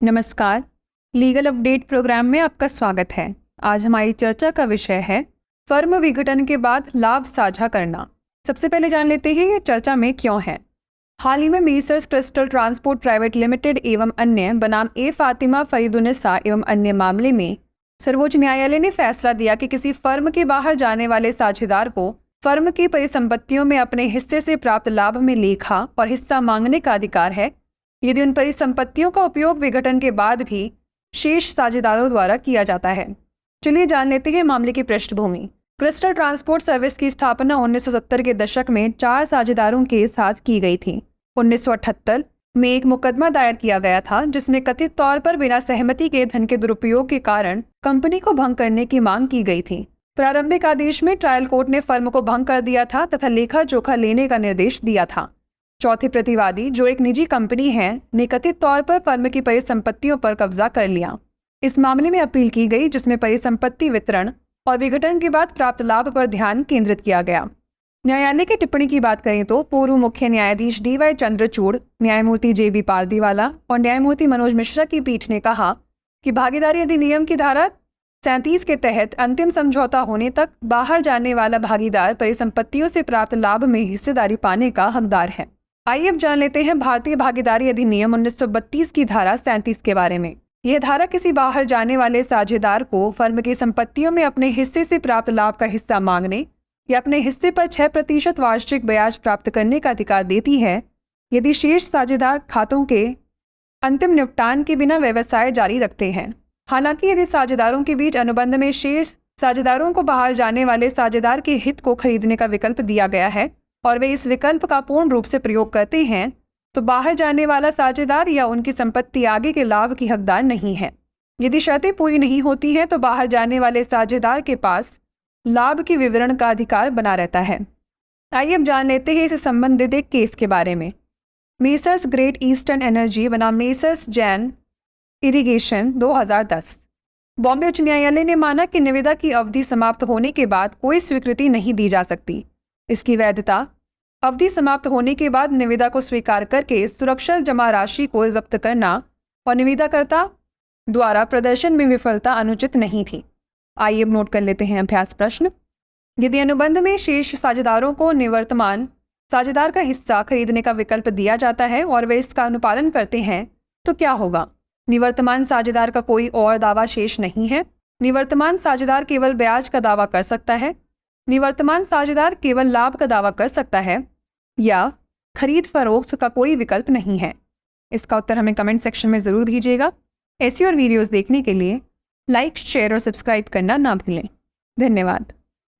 नमस्कार। Legal update programme में आपका स्वागत है। आज हमारी चर्चा का विषय है फर्म विघटन के बाद लाभ साझा करना। सबसे पहले जान लेते हैं ये चर्चा में क्यों है। हाल ही में messrs crystal transport private limited एवं अन्य बनाम ए फातिमा फरीदुन्निसा एवं अन्य मामले में सर्वोच्च न्यायालय ने फैसला दिया कि किसी फर्म के बाहर जाने वाले साझेदार को फर्म की परिसंपत्तियों में अपने हिस्से से प्राप्त लाभ में लेखा और हिस्सा मांगने का अधिकार है यदि उन परिसंपत्तियों का उपयोग विघटन के बाद भी शेष साझेदारों द्वारा किया जाता है। चलिए जान लेते हैं मामले की पृष्ठभूमि। क्रिस्टल ट्रांसपोर्ट सर्विस की स्थापना 1970 के दशक में 4 साझेदारों के साथ की गई थी। 1978 में एक मुकदमा दायर किया गया था जिसमें कथित तौर पर बिना सहमति के धन के दुरुपयोग के कारण कंपनी को भंग करने की मांग की गई थी। प्रारंभिक आदेश में ट्रायल कोर्ट ने फर्म को भंग कर दिया था तथा लेखा जोखा लेने का निर्देश दिया था। चौथे प्रतिवादी, जो एक निजी कंपनी है, ने कथित तौर पर फर्म की परिसंपत्तियों पर कब्जा कर लिया। इस मामले में अपील की गई जिसमें परिसंपत्ति वितरण और विघटन के बाद प्राप्त लाभ पर ध्यान केंद्रित किया गया। न्यायालय की टिप्पणी की बात करें तो पूर्व मुख्य न्यायाधीश DY चंद्रचूड़, न्यायमूर्ति JB पारदीवाला और न्यायमूर्ति मनोज मिश्रा की पीठ ने कहा कि भागीदारी अधिनियम की धारा 37 के तहत अंतिम समझौता होने तक बाहर जाने वाला भागीदार परिसंपत्तियों से प्राप्त लाभ में हिस्सेदारी पाने का हकदार है। आइए अब जान लेते हैं भारतीय भागीदारी अधिनियम 1932 की धारा 37 के बारे में। यह धारा किसी बाहर जाने वाले साझेदार को फर्म की संपत्तियों में अपने हिस्से से प्राप्त लाभ का हिस्सा मांगने या अपने हिस्से पर 6% वार्षिक ब्याज प्राप्त करने का अधिकार देती है यदि शेष साझेदार खातों के अंतिम निपटान के बिना व्यवसाय जारी रखते हैं। हालांकि यदि साझेदारों के बीच अनुबंध में शेष साझेदारों को बाहर जाने वाले साझेदार के हित को खरीदने का विकल्प दिया गया है और वे इस विकल्प का पूर्ण रूप से प्रयोग करते हैं तो बाहर जाने वाला साझेदार या उनकी संपत्ति आगे के लाभ की हकदार नहीं है। यदि शर्तें पूरी नहीं होती हैं तो बाहर जाने वाले साझेदार के पास लाभ के विवरण का अधिकार बना रहता है। आइए अब जान लेते हैं इससे संबंधित एक केस के बारे में। मेसर्स ग्रेट ईस्टर्न एनर्जी बनाम मेसर्स जैन इरिगेशन 2010। बॉम्बे उच्च न्यायालय ने माना कि निविदा की अवधि समाप्त होने के बाद कोई स्वीकृति नहीं दी जा सकती। इसकी वैधता अवधि समाप्त होने के बाद निविदा को स्वीकार करके सुरक्षा जमा राशि को जब्त करना और निविदाकर्ता द्वारा प्रदर्शन में विफलता अनुचित नहीं थी। आइए अब नोट कर लेते हैं अभ्यास प्रश्न। यदि अनुबंध में शेष साझेदारों को निवर्तमान साझेदार का हिस्सा खरीदने का विकल्प दिया जाता है और वे इसका अनुपालन करते हैं तो क्या होगा? निवर्तमान साझेदार का कोई और दावा शेष नहीं है। निवर्तमान साझेदार केवल ब्याज का दावा कर सकता है। निवर्तमान साझेदार केवल लाभ का दावा कर सकता है या खरीद फरोख्त का कोई विकल्प नहीं है। इसका उत्तर हमें कमेंट सेक्शन में ज़रूर दीजिएगा। ऐसी और वीडियोस देखने के लिए लाइक, शेयर और सब्सक्राइब करना ना भूलें। धन्यवाद।